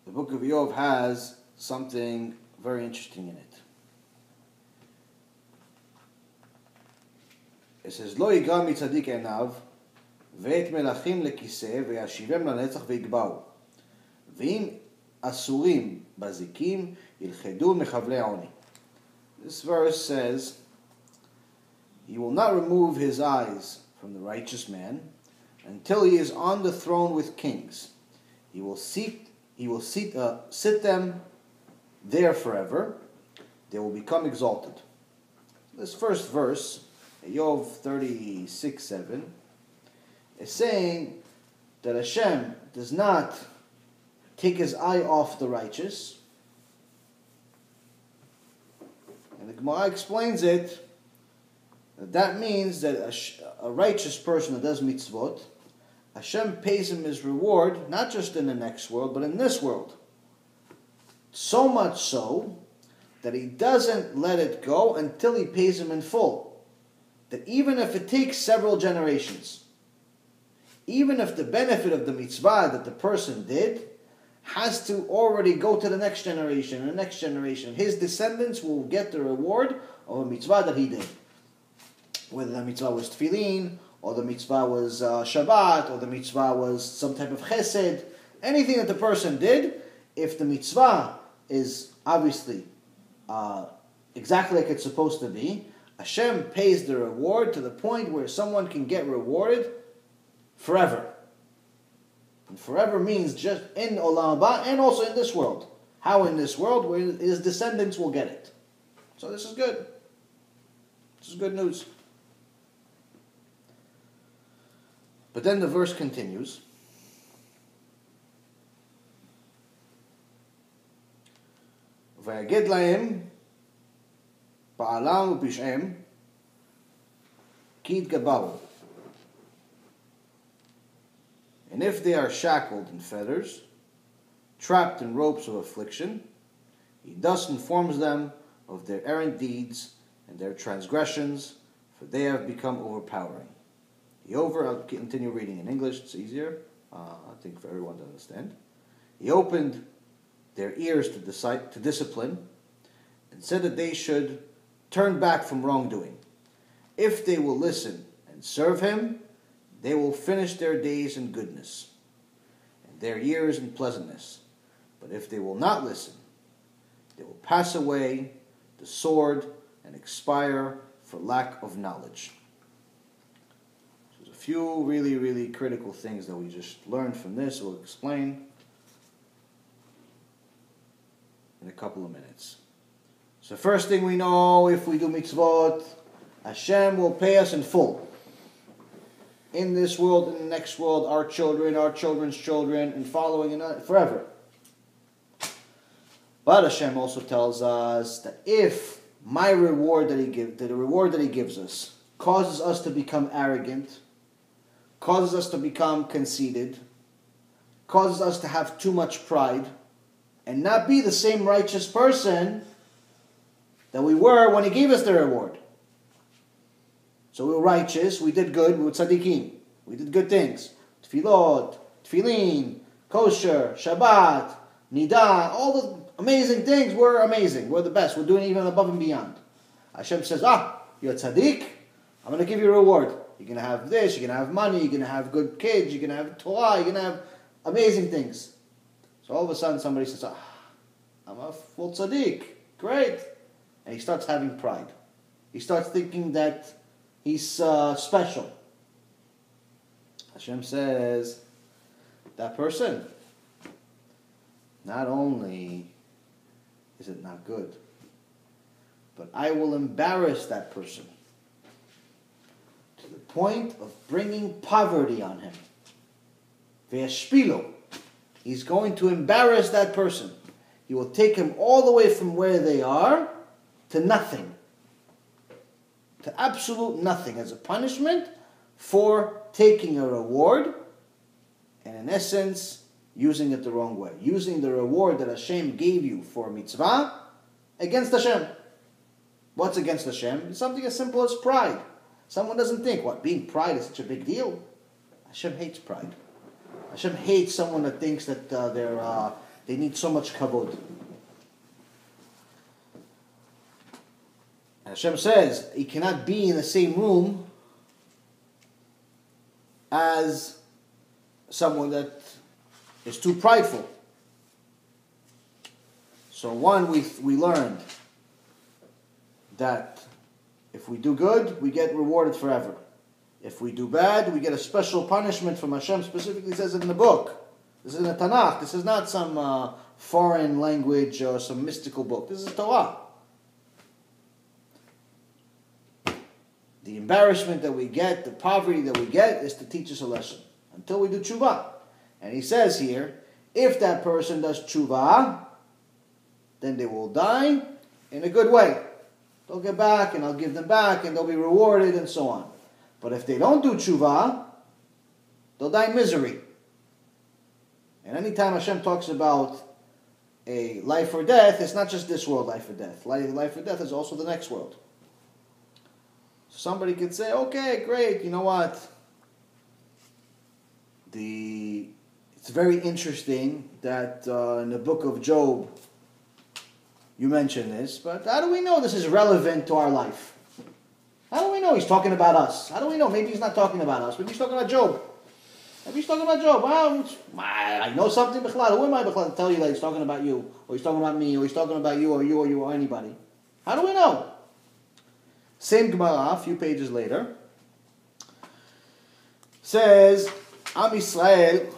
the book of Yov has something very interesting in it. It says, "Lo yigra mitzadik enav, ve'et melachim lekiseh, ve'yashivem lanetzach ve'yigbaru. Ve'im asurim bazikim, yilchedu mechavlei oni." This verse says, "He will not remove his eyes from the righteous man until he is on the throne with kings. He will sit them there forever. They will become exalted." This first verse, Yov 36:7, is saying that Hashem does not take his eye off the righteous. And the Gemara explains it, that means that a righteous person that does mitzvot, Hashem pays him his reward, not just in the next world, but in this world. So much so that he doesn't let it go until he pays him in full. That even if it takes several generations, even if the benefit of the mitzvah that the person did has to already go to the next generation and the next generation, his descendants will get the reward of a mitzvah that he did. Whether the mitzvah was tefillin, or the mitzvah was Shabbat, or the mitzvah was some type of chesed, anything that the person did, if the mitzvah is obviously exactly like it's supposed to be, Hashem pays the reward to the point where someone can get rewarded forever. And forever means just in Olam Haba and also in this world. How in this world? Where his descendants will get it. So this is good. This is good news. But then the verse continues. "Vayagid lahem ba'alam u'pish'em ki yitgabaru." And if they are shackled in fetters, trapped in ropes of affliction, he thus informs them of their errant deeds and their transgressions, for they have become overpowering. I'll continue reading in English, it's easier, I think, for everyone to understand. "He opened their ears to discipline, and said that they should turn back from wrongdoing. If they will listen and serve him, they will finish their days in goodness, and their years in pleasantness. But if they will not listen, they will pass away the sword and expire for lack of knowledge." So there's a few really, really critical things that we just learned from this. We'll explain in a couple of minutes. So first thing we know, if we do mitzvot, Hashem will pay us in full. In this world, in the next world, our children, our children's children, and following forever. But Hashem also tells us that if my reward the reward that He gives us, causes us to become arrogant, causes us to become conceited, causes us to have too much pride, and not be the same righteous person that we were when He gave us the reward. So we were righteous, we did good, we were tzaddikim, we did good things. Tefillot, tefillin, kosher, Shabbat, nidah, all the amazing things were amazing. We're the best. We're doing even above and beyond. Hashem says, you're a tzaddik, I'm going to give you a reward. You're going to have this, you're going to have money, you're going to have good kids, you're going to have Torah, you're going to have amazing things. So all of a sudden somebody says, I'm a full tzaddik, great. And he starts having pride. He starts thinking that he's special. Hashem says, that person, not only is it not good, but I will embarrass that person to the point of bringing poverty on him. Ve'yashpilo. He's going to embarrass that person. He will take him all the way from where they are to nothing. To absolute nothing as a punishment for taking a reward and in essence using it the wrong way. Using the reward that Hashem gave you for mitzvah against Hashem. What's against Hashem? It's something as simple as pride. Someone doesn't think, being pride is such a big deal? Hashem hates pride. Hashem hates someone that thinks that they need so much kavod. And Hashem says he cannot be in the same room as someone that is too prideful. So one, we learned that if we do good, we get rewarded forever. If we do bad, we get a special punishment from Hashem. Specifically says it in the book. This is in the Tanakh. This is not some foreign language or some mystical book. This is Torah. The embarrassment that we get, the poverty that we get, is to teach us a lesson. Until we do tshuva. And he says here, if that person does tshuva, then they will die in a good way. They'll get back, and I'll give them back, and they'll be rewarded, and so on. But if they don't do tshuva, they'll die in misery. And anytime Hashem talks about a life or death, it's not just this world, life or death. Life or death is also the next world. Somebody could say, okay, great, you know what? It's very interesting that in the book of Job, you mentioned this, but how do we know this is relevant to our life? How do we know he's talking about us? How do we know? Maybe he's not talking about us. Maybe he's talking about Job. Maybe he's talking about Job. Well, I know something, Bichlal. Who am I, Bichlal, to tell you that he's talking about you, or he's talking about me, or he's talking about you, or anybody? How do we know? Same Gemara, a few pages later, says, Am Yisrael,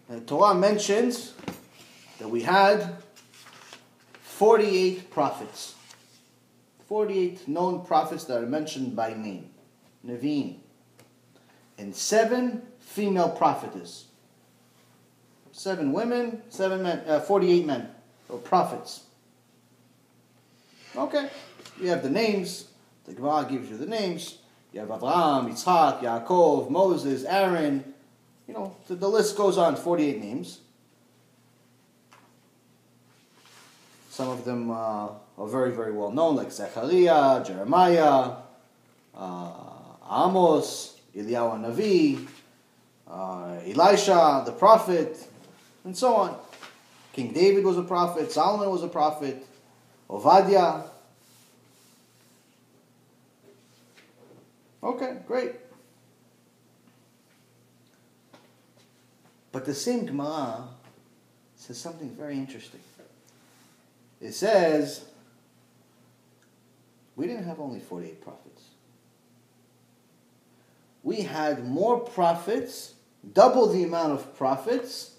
the Torah mentions that we had 48 prophets. 48 known prophets that are mentioned by name. Nevi'im. And 7 female prophetess. 7 women, 7 men, 48 men, or prophets. Okay, you have the names. The Gemara gives you the names. You have Abraham, Yitzhak, Yaakov, Moses, Aaron. You know, the list goes on, 48 names. Some of them are very, very well known, like Zechariah, Jeremiah, Amos, Eliyahu Navi, Elisha, the prophet, and so on. King David was a prophet, Solomon was a prophet, Ovadia. Okay, great. But the same Gemara says something very interesting. It says, we didn't have only 48 prophets. We had more prophets, double the amount of prophets,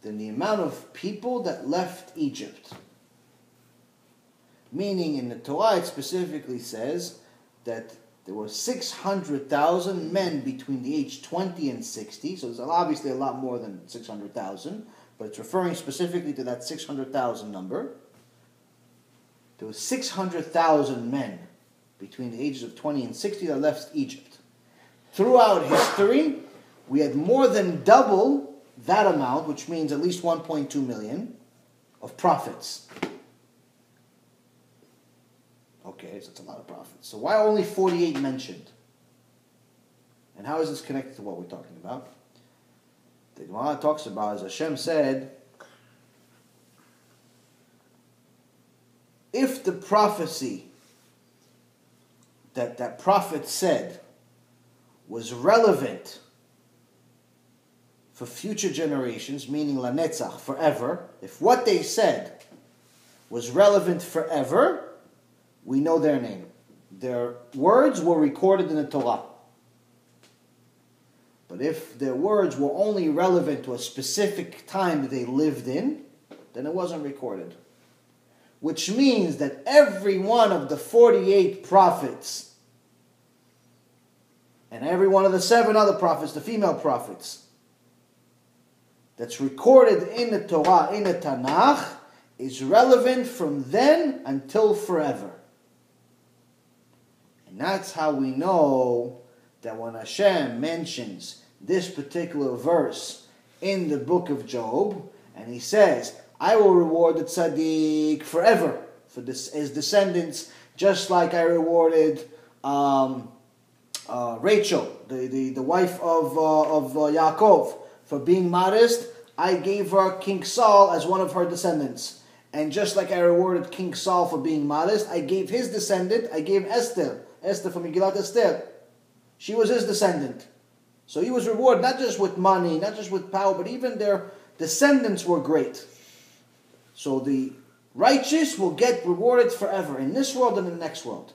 than the amount of people that left Egypt. Meaning in the Torah it specifically says that there were 600,000 men between the age 20 and 60. So there's obviously a lot more than 600,000. But it's referring specifically to that 600,000 number. There were 600,000 men between the ages of 20 and 60 that left Egypt. Throughout history, we had more than double that amount, which means at least 1.2 million, of prophets. Okay, so that's a lot of prophets. So why only 48 mentioned? And how is this connected to what we're talking about? The Gemara talks about, as Hashem said, if the prophecy that prophet said was relevant for future generations, meaning lanetzach, forever, if what they said was relevant forever, we know their name. Their words were recorded in the Torah. But if their words were only relevant to a specific time that they lived in, then it wasn't recorded. Which means that every one of the 48 prophets and every one of the 7 other prophets, the female prophets, that's recorded in the Torah, in the Tanakh, is relevant from then until forever. And that's how we know that when Hashem mentions this particular verse in the book of Job, and he says, I will reward the tzaddik forever for his descendants, just like I rewarded Rachel, the wife of Yaakov, for being modest. I gave her King Saul as one of her descendants. And just like I rewarded King Saul for being modest, I gave his descendant, I gave Esther from Megillat Esther. She was his descendant. So he was rewarded not just with money, not just with power, but even their descendants were great. So the righteous will get rewarded forever in this world and in the next world.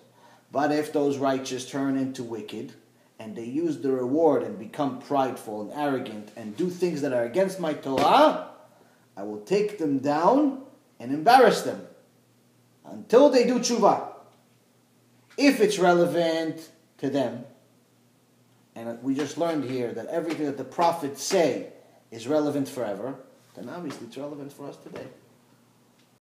But if those righteous turn into wicked, and they use the reward and become prideful and arrogant and do things that are against my Torah, I will take them down and embarrass them until they do tshuva. If it's relevant to them, and we just learned here that everything that the prophets say is relevant forever, then obviously it's relevant for us today.